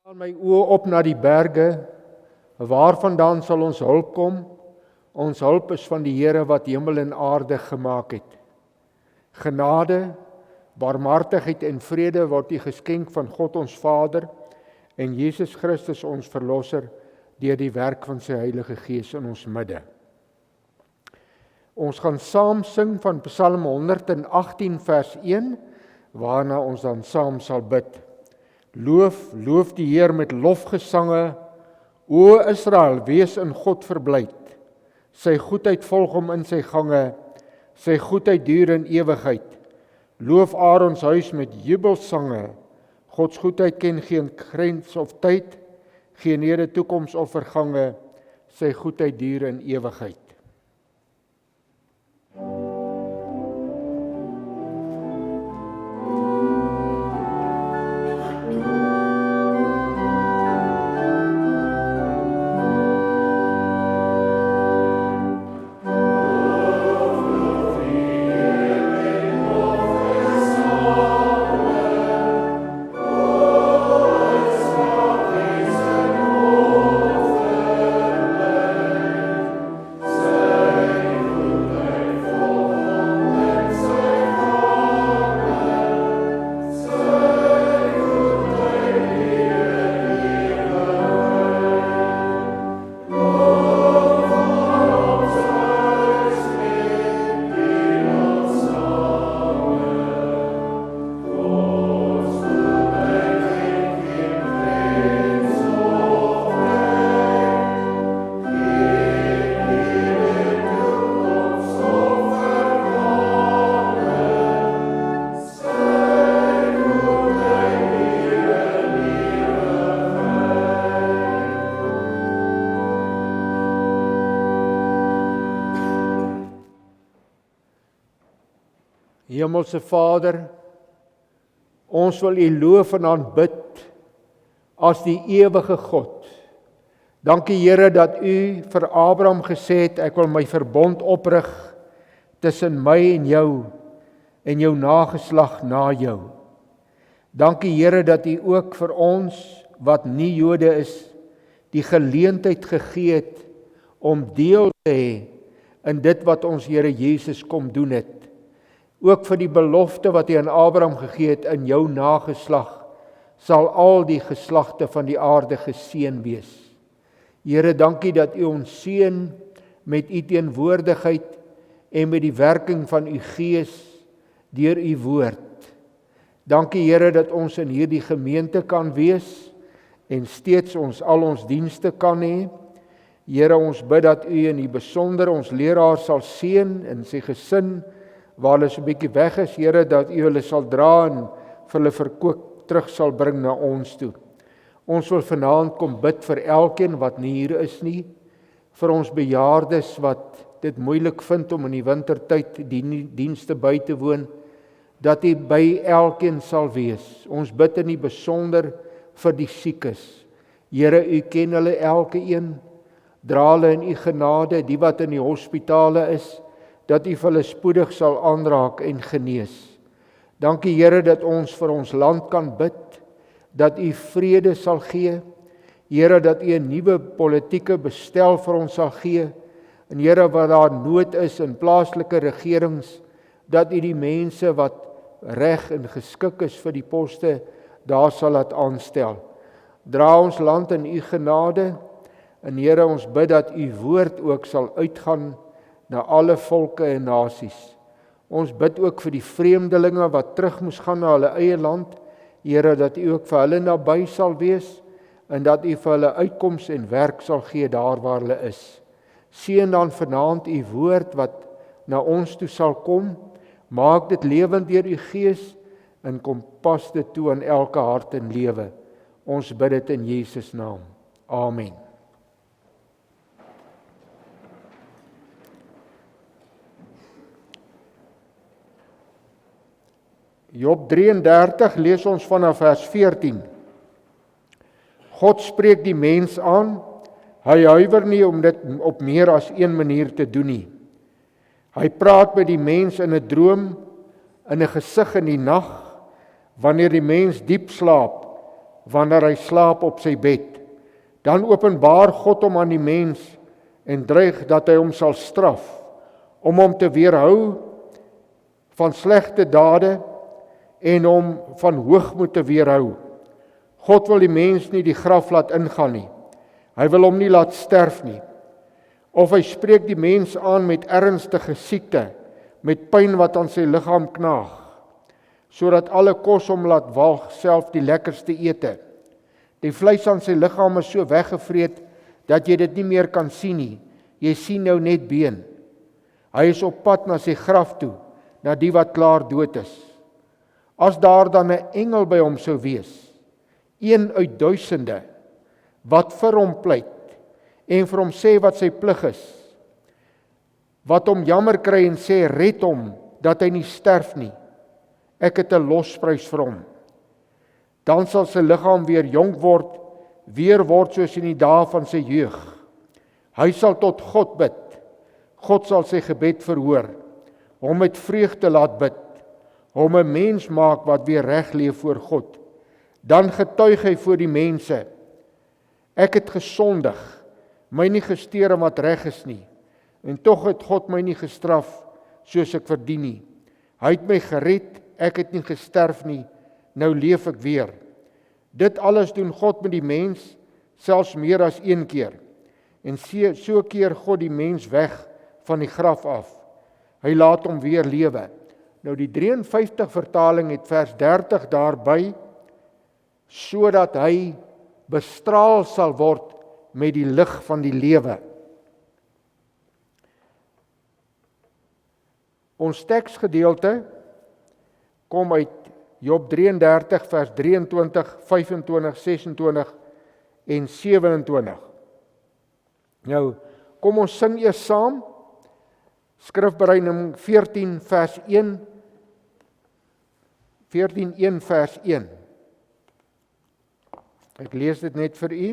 Slaan my oë op na die berge, waarvandaan sal ons hulp kom? Ons hulp is van die Here wat hemel en aarde gemaak het. Genade, barmhartigheid en vrede word u geskenk van God ons Vader en Jesus Christus ons Verlosser deur die werk van sy Heilige Gees in ons midde. Ons gaan saam sing van Psalm 118 vers 1, waarna ons dan saam sal bid. Loof die Heer met lofgesange, o Israel, wees in God verblyd. Sy goedheid volg hom in sy gange, sy goedheid duur in ewigheid. Loof Aarons huis met jubelsange, Gods goedheid ken geen grens of tyd, geen hede, toekoms of vergange, sy goedheid duur in ewigheid. Hemelse Vader, ons wil U loof en aanbid as die ewige God. Dankie Here dat U vir Abraham gesê het, ek wil my verbond oprig tussen my en jou nageslag na jou. Dankie Here dat U ook vir ons wat nie Jode is, die geleentheid gegee het om deel te hê in dit wat ons Here Jesus kom doen het. Ook vir die belofte wat hy aan Abraham gegee het, in jou nageslag sal al die geslagte van die aarde geseën wees. Here, dankie dat U ons seën met U teenwoordigheid en met die werking van U Gees deur U woord. Dankie Here dat ons in hierdie gemeente kan wees en steeds al ons dienste kan hê. Here, ons bid dat U in die besonder ons leraar sal seën en sy gesin, waar hulle so 'n bietjie weg is, Here, dat U hulle sal dra en vir hulle verkoop terug sal bring na ons toe. Ons wil vanaand kom bid vir elkeen wat nie hier is nie, vir ons bejaardes wat dit moeilik vind om in die wintertyd die dienste by te woon, dat U by elkeen sal wees. Ons bid in die besonder vir die siekes. Here, U ken hulle elke een, dra hulle in U genade, die wat in die hospitale is, dat U vir hulle spoedig sal aanraak en genees. Dankie Here dat ons vir ons land kan bid, dat U vrede sal gee. Here, dat U 'n nuwe politieke bestel vir ons sal gee. En Here, waar daar nood is in plaaslike regerings, dat U die mense wat reg en geskik is vir die poste, daar sal laat aanstel. Dra ons land in U genade. En Here, ons bid dat U woord ook sal uitgaan na alle volke en nasies. Ons bid ook vir die vreemdelinge wat terug moes gaan na hulle eie land. Here, dat U ook vir hulle naby sal wees en dat U vir hulle uitkoms en werk sal gee daar waar hulle is. Seën dan vanaand U woord wat na ons toe sal kom. Maak dit lewend deur U Gees en kom pas dit toe aan elke hart en lewe. Ons bid dit in Jesus naam. Amen. Job 33 lees ons vanaf vers 14. God spreek die mens aan, hy huiwer nie om dit op meer as een manier te doen nie. Hy praat met die mens in 'n droom, in 'n gesig in die nag, wanneer die mens diep slaap, wanneer hy slaap op sy bed. Dan openbaar God hom aan die mens en dreig dat hy hom sal straf, om hom te weerhou van slegte dade en hom van hoogmoed te weerhou. God wil die mens nie die graf laat ingaan nie. Hy wil hom nie laat sterf nie. Of hy spreek die mens aan met ernstige siekte, met pyn wat aan sy liggaam knaag, sodat alle kos hom laat walg, self die lekkerste ete. Die vleis aan sy liggaam is so weggevreet, dat jy dit nie meer kan sien nie. Jy sien nou net been. Hy is op pad na sy graf toe, na die wat klaar dood is. As daar dan 'n engel by hom sou wees, een uit duisende, wat vir hom pleit, en vir hom sê wat sy plig is, wat hom jammer kry en sê, red hom, dat hy nie sterf nie, ek het 'n losprys vir hom. Dan sal sy liggaam weer jonk word, weer word soos in die dae van sy jeug. Hy sal tot God bid, God sal sy gebed verhoor, hom met vreugde laat bid, hom 'n mens maak wat weer reg leef voor God. Dan getuig hy voor die mense, ek het gesondig, my nie gesteer om wat reg is nie, en tog het God my nie gestraf soos ek verdien nie. Hy het my gered, ek het nie gesterf nie, nou leef ek weer. Dit alles doen God met die mens, selfs meer as een keer. En so keer God die mens weg van die graf af. Hy laat hom weer lewe. Nou die 53 vertaling het vers 30 daarby, sodat hy bestraal sal word met die lig van die lewe. Ons teksgedeelte kom uit Job 33 vers 23, 25, 26 en 27. Nou, kom ons sing eers saam. Skrifbereiding 14 vers 1. 14:1 vers 1. Ek lees dit net vir u.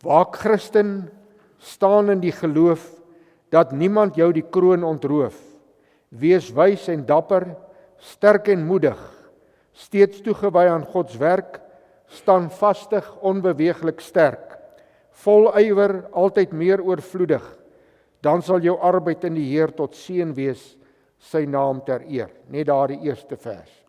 Waak Christen, staan in die geloof, dat niemand jou die kroon ontroof. Wees wys en dapper, sterk en moedig, steeds toegewy aan Gods werk, staan vastig, onbeweeglik sterk, vol ywer, altyd meer oorvloedig, dan sal jou arbeid in die Heer tot seën wees, sy naam ter eer. Net daar die eerste vers.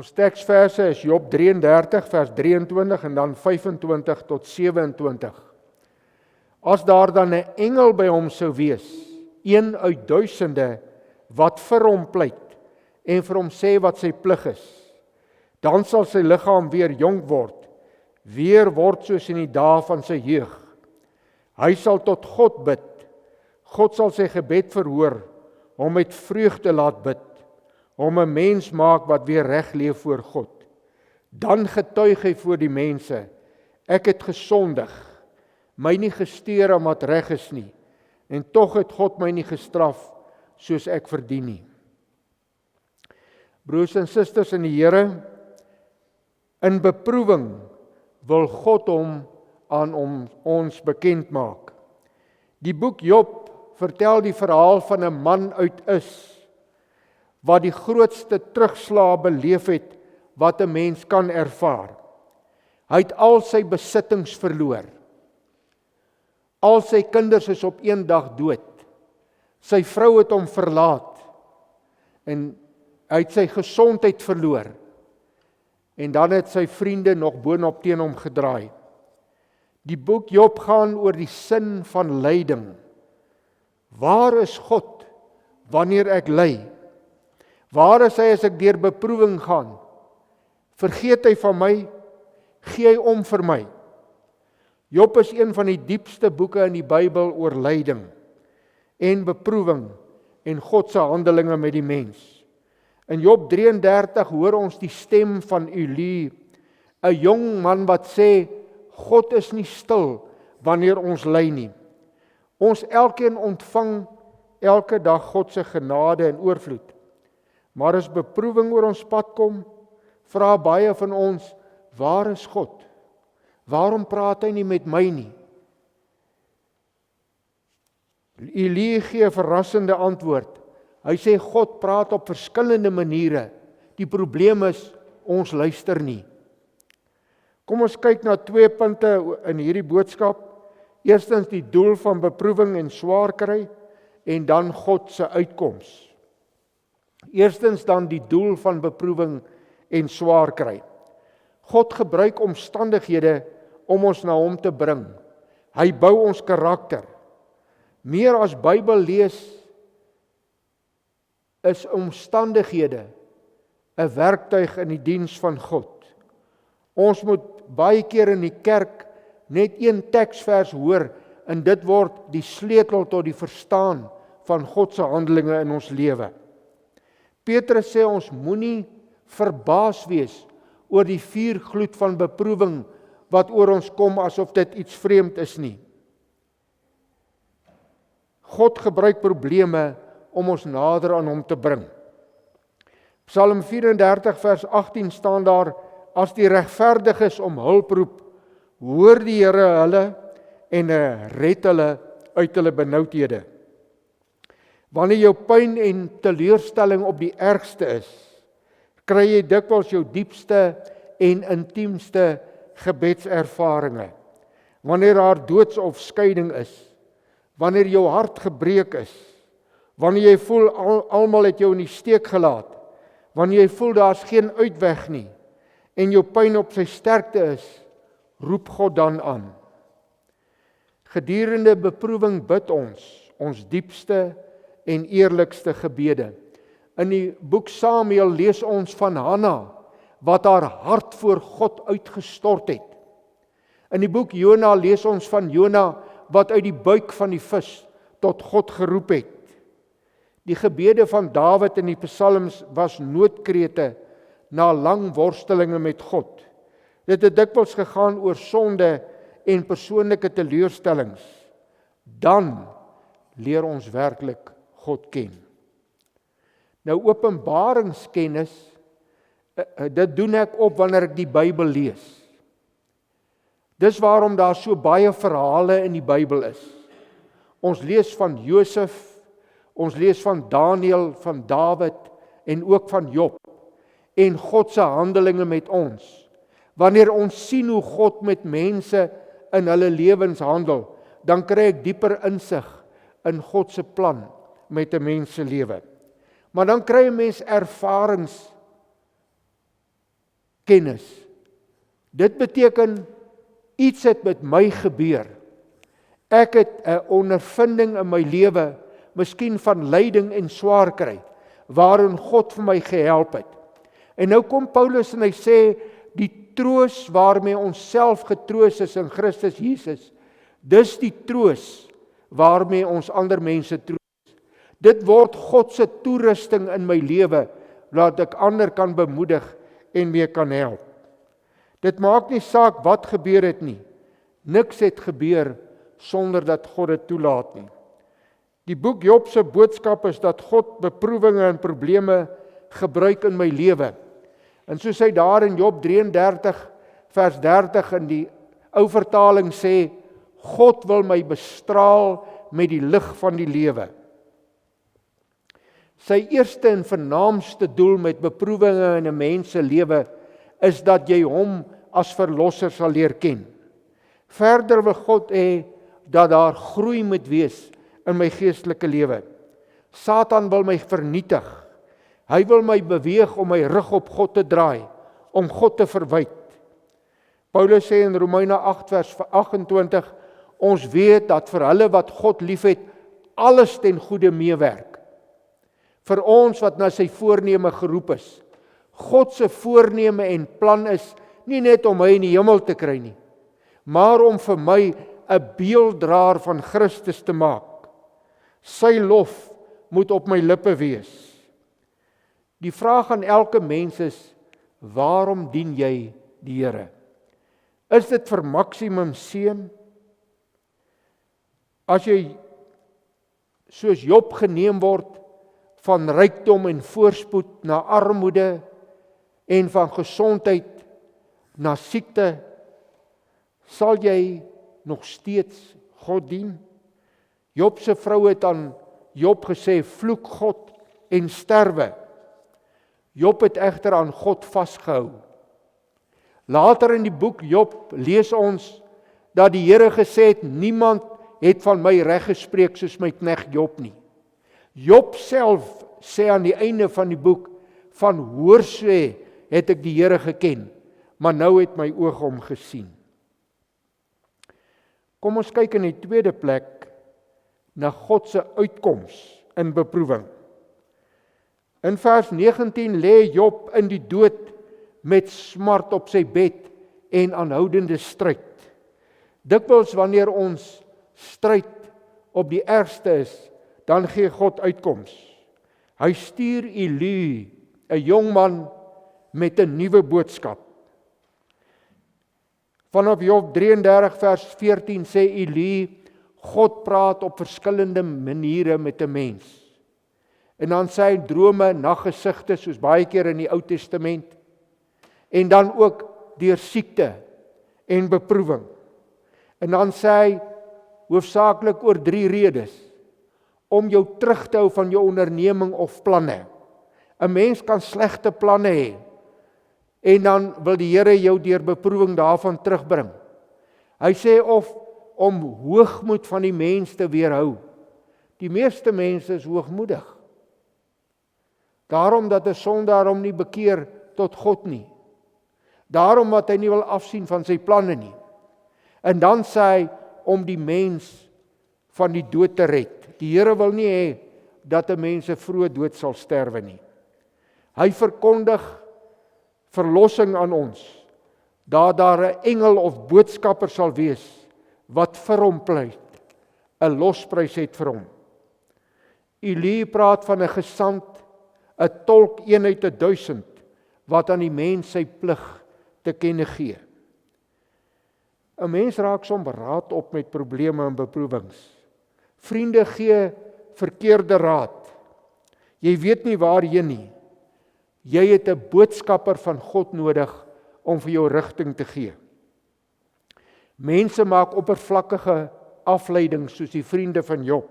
Ons teksverse is Job 33 vers 23 en dan 25 tot 27. As daar dan 'n engel by hom sou wees, een uit duisende wat vir hom pleit en vir hom sê wat sy plig is, dan sal sy liggaam weer jonk word, weer word soos in die dae van sy jeug. Hy sal tot God bid, God sal sy gebed verhoor, hom met vreugde laat bid, hom 'n mens maak wat weer reg leef voor God. Dan getuig hy voor die mense, ek het gesondig, my nie gesteer om wat reg is nie, en tog het God my nie gestraf soos ek verdien nie. Broers en susters in die Here, in beproewing wil God hom aan ons bekend maak. Die boek Job vertel die verhaal van 'n man uit Is, wat die grootste terugslag beleef het, wat 'n mens kan ervaar. Hy het al sy besittings verloor. Al sy kinders is op een dag dood. Sy vrou het hom verlaat. En hy het sy gesondheid verloor. En dan het sy vriende nog boonop teen hom gedraai. Die boek Job gaan oor die sin van lyding. Waar is God wanneer ek ly? Waar is hy as ek deur beproewing gaan? Vergeet hy van my? Gee hy om vir my? Job is een van die diepste boeke in die Bybel oor lyding en beproewing en God se handelinge met die mens. In Job 33 hoor ons die stem van Eli, 'n jong man wat sê, God is nie stil wanneer ons ly nie. Ons elkeen ontvang elke dag God se genade en oorvloed. Maar as beproewing oor ons pad kom, vra baie van ons, waar is God? Waarom praat hy nie met my nie? Eli gee 'n verrassende antwoord. Hy sê God praat op verskillende maniere. Die probleem is, ons luister nie. Kom ons kyk na 2 punte in hierdie boodskap. Eerstens die doel van beproewing en swaar kry, en dan God se uitkoms. Eerstens dan die doel van beproewing en swaar kry. God gebruik omstandighede om ons na hom te bring. Hy bou ons karakter. Meer as Bybel lees, is omstandighede 'n werktuig in die diens van God. Ons moet baie keer in die kerk net een teksvers hoor, en dit word die sleutel tot die verstaan van God se handelinge in ons lewe. Petrus sê ons moenie verbaas wees oor die vuurgloed van beproewing wat oor ons kom asof dit iets vreemd is nie. God gebruik probleme om ons nader aan hom te bring. Psalm 34 vers 18 staan daar, as die regverdiges om hulp roep, hoor die Here hulle en red hulle uit hulle benoudhede. Wanneer jou pyn en teleurstelling op die ergste is, kry jy dikwels jou diepste en intiemste gebedservarings. Wanneer daar doods of skeiding is, wanneer jou hart gebreek is, wanneer jy voel almal het jou in die steek gelaat, wanneer jy voel daar's geen uitweg nie, en jou pyn op sy sterkte is, roep God dan aan. Gedurende beproewing bid ons diepste en eerlikste gebede. In die boek Samuel lees ons van Hanna, wat haar hart voor God uitgestort het. In die boek Jona lees ons van Jona, wat uit die buik van die vis tot God geroep het. Die gebede van Dawid in die psalms was noodkrete na lang worstelinge met God. Dit het dikwels gegaan oor sonde en persoonlike teleurstellings. Dan leer ons werklik God ken. Nou openbaringskennis, dit doen ek op wanneer ek die Bybel lees. Dis waarom daar so baie verhale in die Bybel is. Ons lees van Josef, ons lees van Daniël, van Dawid en ook van Job. En God se handelinge met ons. Wanneer ons sien hoe God met mense in hulle lewens handel, dan kry ek dieper insig in God se plan met 'n mens se lewe. Maar dan kry 'n mens ervarings kennis. Dit beteken iets het met my gebeur. Ek het 'n ondervinding in my lewe, miskien van lyding en swaar kry, waarin God vir my gehelp het. En nou kom Paulus en hy sê, die troos waarmee ons self getroos is in Christus Jesus, dis die troos waarmee ons ander mense troos. Dit word God se toerusting in my lewe, laat ek ander kan bemoedig en mee kan help. Dit maak nie saak wat gebeur het nie. Niks het gebeur sonder dat God dit toelaat nie. Die boek Job se boodskap is dat God beproewinge en probleme gebruik in my lewe. En soos hy daar in Job 33 vers 30 in die ou vertaling sê, God wil my bestraal met die lig van die lewe. Sy eerste en vernaamste doel met beproewinge in 'n mens se lewe is dat jy hom as verlosser sal leer ken. Verder wil God hê dat daar groei moet wees in my geestelike lewe. Satan wil my vernietig. Hy wil my beweeg om my rug op God te draai, om God te verwyd. Paulus sê in Romeine 8 vers 28, ons weet dat vir hulle wat God liefhet, alles ten goeie meewerk. Vir ons wat na sy voorneme geroep is. God se voorneme en plan is nie net om my in die hemel te kry nie, maar om vir my 'n beelddraer van Christus te maak. Sy lof moet op my lippe wees. Die vraag aan elke mens is, waarom dien jy die Here? Is dit vir maksimum seën? As jy soos Job geneem word van rykdom en voorspoed na armoede en van gesondheid na siekte, sal jy nog steeds God dien? Job se vrou het aan Job gesê, vloek God en sterwe. Job het egter aan God vasgehou. Later in die boek Job lees ons dat die Here gesê het, niemand het van my reg gespreek soos my knegt Job nie. Job self sê aan die einde van die boek, van hoorsê het ek die Here geken, maar nou het my oë hom gesien. Kom ons kyk in die tweede plek na God se uitkoms in beproewing. In vers 19 lê Job in die dood met smart op sy bed en aanhoudende stryd. Dikwels wanneer ons stryd op die ergste is, dan gee God uitkoms. Hy stuur Elie, 'n jong man met 'n nuwe boodskap. Vanaf Job 33 vers 14 sê Elie, God praat op verskillende maniere met 'n mens. En dan sê hy drome, naggesigte, soos baie keer in die Ou Testament. En dan ook deur siekte en beproewing. En dan sê hy hoofsaaklik oor 3 redes. Om jou terug te hou van jou onderneming of planne. 'n Mens kan slegte planne hê. En dan wil die Here jou deur beproewing daarvan terugbring. Hy sê of om hoogmoed van die mens te weerhou. Die meeste mense is hoogmoedig. Daarom dat 'n sondaar hom nie bekeer tot God nie. Daarom wat hy nie wil afsien van sy planne nie. En dan sê hy om die mens van die dood te red. Die Here wil nie hê dat 'n mens 'n vroeë dood sal sterwe nie. Hy verkondig verlossing aan ons, dat daar 'n engel of boodskapper sal wees wat vir hom pleit, 'n losprys het vir hom. Elie praat van 'n gesant, 'n tolk een uit 1000 wat aan die mens sy plig te kenne gee. 'n Mens raak soms beraad op met probleme en beproewings. Vriende gee verkeerde raad. Jy weet nie waarheen nie. Jy het 'n boodskapper van God nodig om vir jou rigting te gee. Mense maak oppervlakkige afleidings soos die vriende van Job.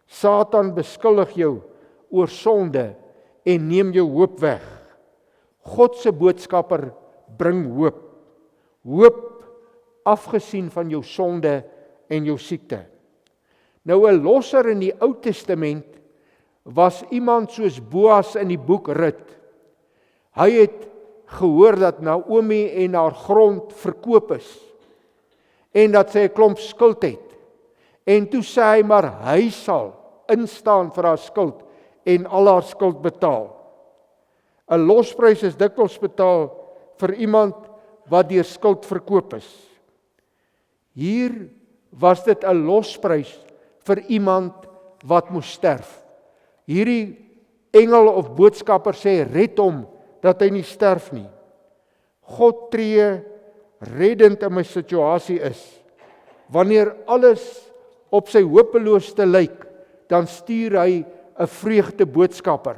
Satan beskuldig jou oor sonde en neem jou hoop weg. God se boodskapper bring hoop. Hoop afgesien van jou sonde en jou siekte. Nou 'n losser in die Ou Testament was iemand soos Boas in die boek Rut. Hy het gehoor dat Naomi en haar grond verkoop is en dat sy 'n klomp skuld het. En toe sê hy maar hy sal instaan vir haar skuld en al haar skuld betaal. 'n Losprys is dikwels betaal vir iemand wat deur skuld verkoop is. Hier was dit 'n losprys vir iemand wat moes sterf. Hierdie engel of boodskapper sê red hom dat hy nie sterf nie. God tree reddend in my situasie is. Wanneer alles op sy hopelooste lyk, dan stuur hy 'n vreugde boodskapper.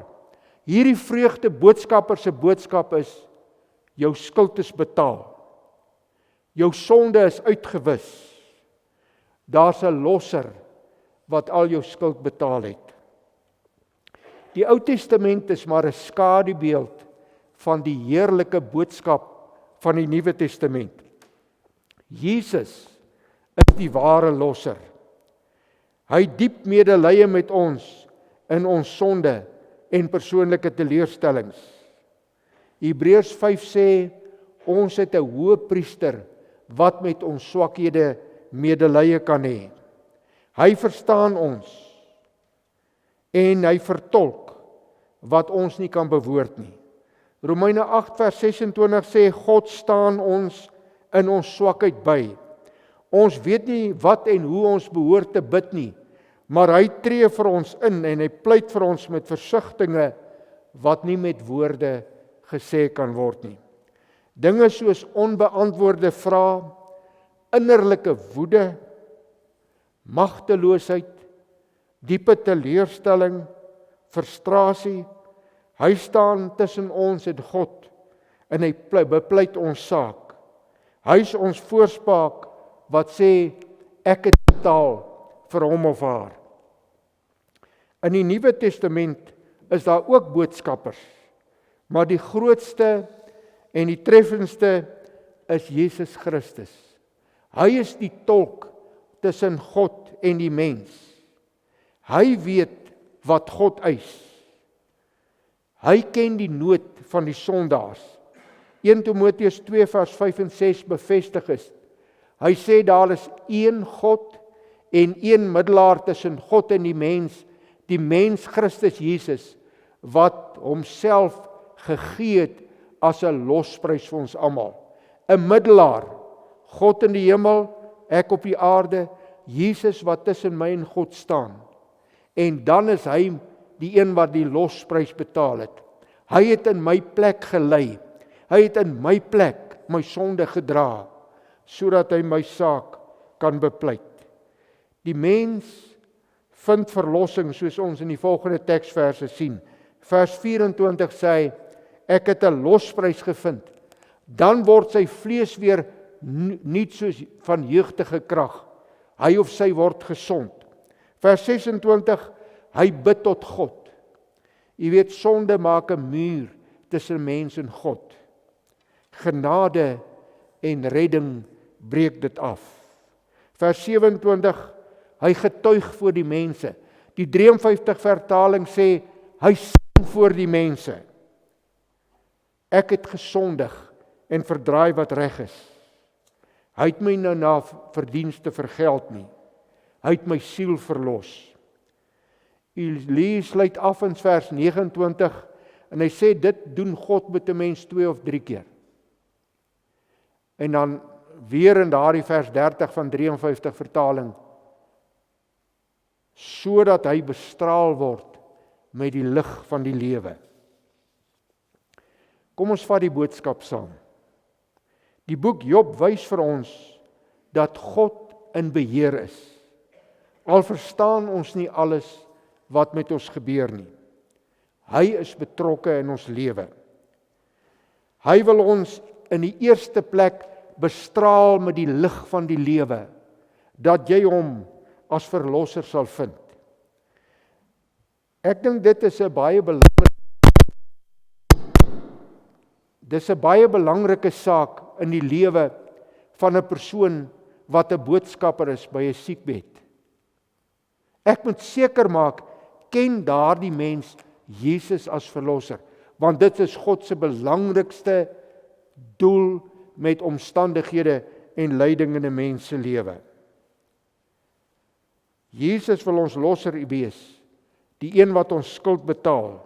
Hierdie vreugde boodskapper se boodskap is: jou skuld is betaal. Jou sonde is uitgewis. Daar's 'n losser wat al jou skuld betaal het. Die Ou Testament is maar 'n skadubeeld van die heerlike boodskap van die Nuwe Testament. Jesus is die ware losser. Hy diep medelee met ons in ons sonde en persoonlike teleurstellings. Hebreërs 5 sê, ons het 'n hoëpriester wat met ons swakhede medelee kan hê. Hy verstaan ons en hy vertolk wat ons nie kan bewoord nie. Romeine 8 vers 26 sê, God staan ons in ons swakheid by. Ons weet nie wat en hoe ons behoort te bid nie, maar hy tree vir ons in en hy pleit vir ons met versigtinge wat nie met woorde gesê kan word nie. Dinge soos onbeantwoorde vrae, innerlike woede, magteloosheid, diepe teleurstelling, frustrasie, hy staan tussen ons en God en hy bepleit ons saak. Hy is ons voorspraak wat sê, ek het betaal vir hom of haar. In die Nuwe Testament is daar ook boodskappers, maar die grootste en die treffendste is Jesus Christus. Hy is die tolk tussen God en die mens. Hy weet wat God eis. Hy ken die nood van die sondaars. 1 Timoteus 2 vers 5 en 6 bevestig is. Hy sê daar is een God en een middelaar tussen God en die mens Christus Jesus, wat homself gegee het as 'n losprys vir ons almal. 'n Middelaar, God in die hemel, ek op die aarde, Jesus wat tussen my en God staan. En dan is hy die een wat die losprys betaal het. Hy het in my plek gelei. Hy het in my plek my sonde gedra, sodat hy my saak kan bepleit. Die mens vind verlossing, soos ons in die volgende teksverse sien. Vers 24 sê hy, ek het 'n losprys gevind. Dan word sy vlees weer nuut soos van jeugtige krag. Hy of sy word gesond. Vers 26, hy bid tot God. Jy weet, sonde maak 'n muur tussen mens en God. Genade en redding breek dit af. Vers 27, hy getuig voor die mense. Die 53 vertaling sê, hy sing voor die mense. Ek het gesondig en verdraai wat reg is. Hy het my nou na verdienste vergeld nie. Hy het my siel verlos. Elie sluit af in vers 29 en hy sê dit doen God met 'n mens 2 of 3 keer. En dan weer in daardie vers 30 van 53 vertaling, sodat hy bestraal word met die lig van die lewe. Kom ons vat die boodskap saam. Die boek Job wys vir ons dat God in beheer is. Al verstaan ons nie alles wat met ons gebeur nie. Hy is betrokke in ons lewe. Hy wil ons in die eerste plek bestraal met die lig van die lewe, dat jy hom as verlosser sal vind. Ek dink dit is 'n baie belangrike saak in die lewe van 'n persoon wat 'n boodskapper is by 'n siekbed. Ek moet seker maak, ken daardie mens Jesus as verlosser, want dit is God se belangrikste doel met omstandighede en lyding in 'n mens se lewe. Jesus wil ons losser wees, die een wat ons skuld betaal,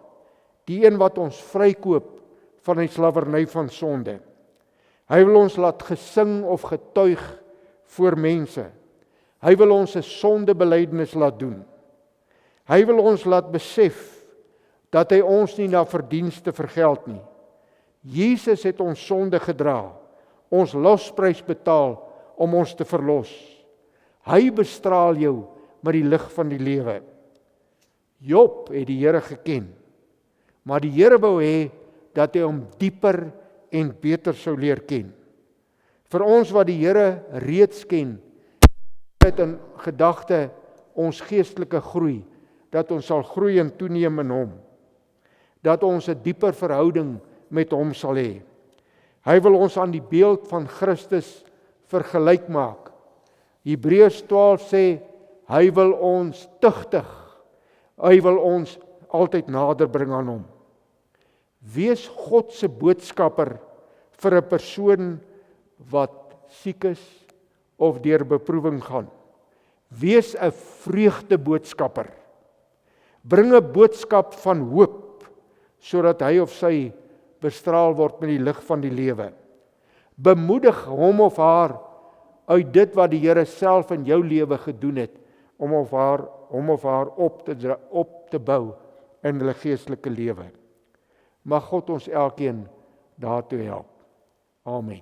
die een wat ons vrykoop van die slawerny van sonde. Hy wil ons laat gesing of getuig voor mense. Hy wil ons 'n sondebelydenis laat doen. Hy wil ons laat besef dat hy ons nie na verdienste vergeld nie. Jesus het ons sonde gedra, ons losprys betaal om ons te verlos. Hy bestraal jou met die lig van die lewe. Job het die Here geken, maar die Here wou hê dat hy hom dieper en beter sou leer ken. Vir ons wat die Here reeds ken, het in gedagte ons geestelike groei, dat ons sal groei en toeneem in hom, dat ons 'n dieper verhouding met hom sal hê. Hy wil ons aan die beeld van Christus vergelyk maak. Hebreërs 12 sê, hy wil ons tugtig, hy wil ons altyd nader bring aan hom. Wees God se boodskapper vir 'n persoon wat siek is of deur beproewing gaan. Wees 'n vreugdeboodskapper. Bring 'n boodskap van hoop, sodat hy of sy bestraal word met die lig van die lewe. Bemoedig hom of haar uit dit wat die Here self in jou lewe gedoen het, om hom of haar op te bou in hulle geestelike lewe. Mag God ons elkeen daartoe help. Amen.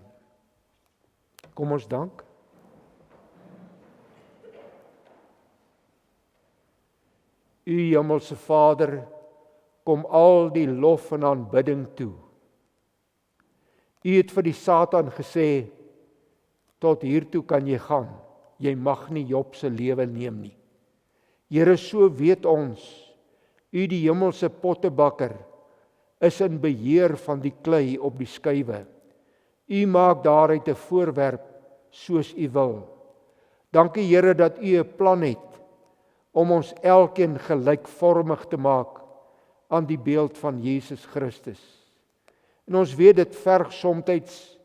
Kom ons dank. U hemelse Vader, kom al die lof en aanbidding toe. U het vir die Satan gesê, tot hiertoe kan jy gaan. Jy mag nie Job se lewe neem nie. Here, so weet ons, u die hemelse pottebakker, is in beheer van die klei op die skywe. U maak daaruit 'n voorwerp soos u wil. Dankie Here dat u 'n plan het om ons elkeen gelykvormig te maak aan die beeld van Jesus Christus. En ons weet dit verg soms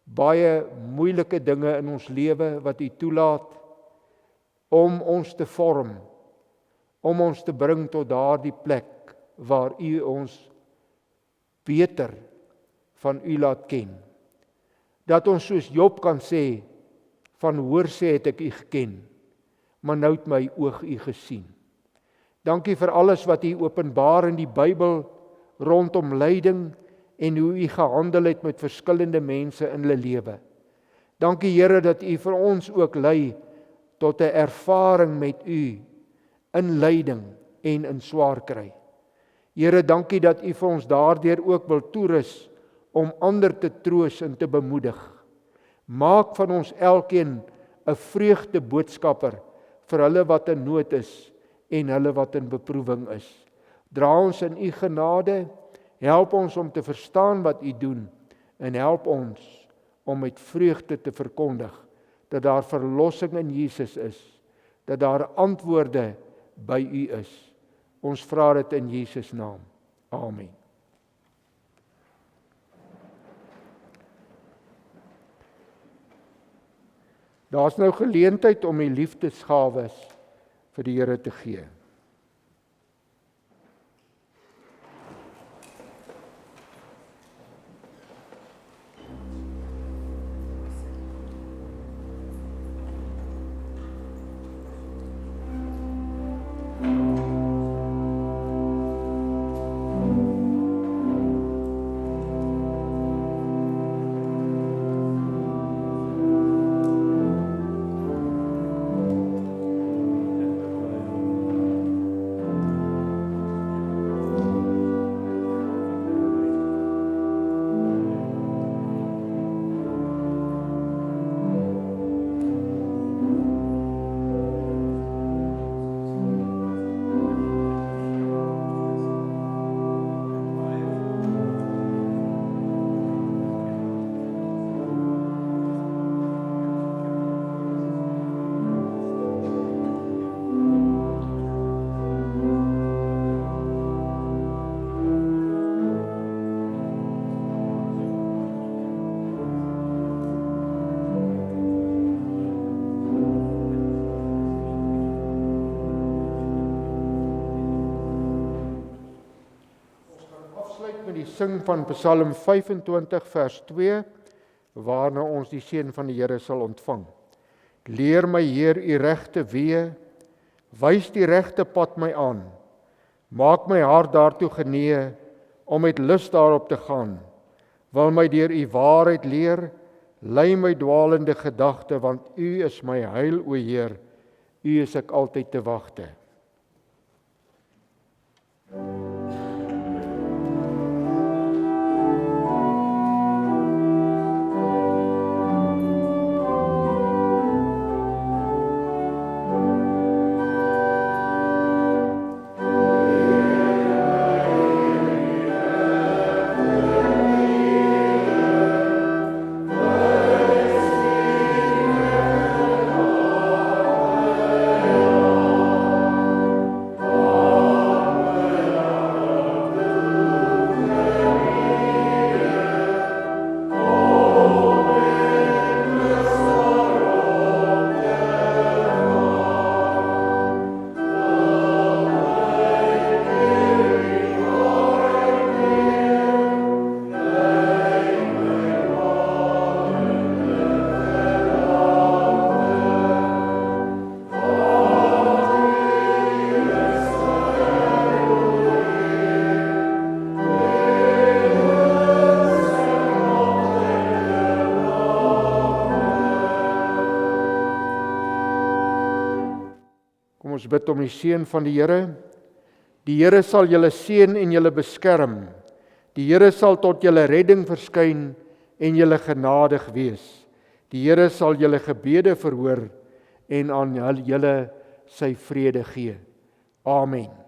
baie moeilike dinge in ons lewe wat u toelaat om ons te vorm, om ons te bring tot daardie plek waar u ons beter van u laat ken. Dat ons soos Job kan sê, van hoorsê het ek u geken, maar nou het my oog u gesien. Dankie vir alles wat u openbaar in die Bybel rondom lyding en hoe u gehandel het met verskillende mense in hulle lewe. Dankie Here dat u vir ons ook lei tot 'n ervaring met u in lyding en in swaar kry. Here, dankie dat u vir ons daardeur ook wil toerus om ander te troos en te bemoedig. Maak van ons elkeen 'n vreugdeboodskapper vir hulle wat in nood is en hulle wat in beproewing is. Dra ons in u genade, help ons om te verstaan wat u doen en help ons om met vreugde te verkondig dat daar verlossing in Jesus is, dat daar antwoorde by u is. Ons vra dit in Jesus naam. Amen. Daar's nou geleentheid om die liefdesgawes vir die Here te gee. Met die sing van Psalm 25 vers 2, waarna ons die seën van die Here sal ontvang. Leer my Heer u regte weë, wys die regte pad my aan. Maak my hart daartoe genee om met lus daarop te gaan. Wil my deur u waarheid leer, lei my dwaalende gedagte, want u is my heil, o Heer. U is ek altyd te wagte. bid om die seën van die Here. Die Here sal julle seën en julle beskerm. Die Here sal tot julle redding verskyn en julle genadig wees. Die Here sal julle gebede verhoor en aan julle sy vrede gee. Amen.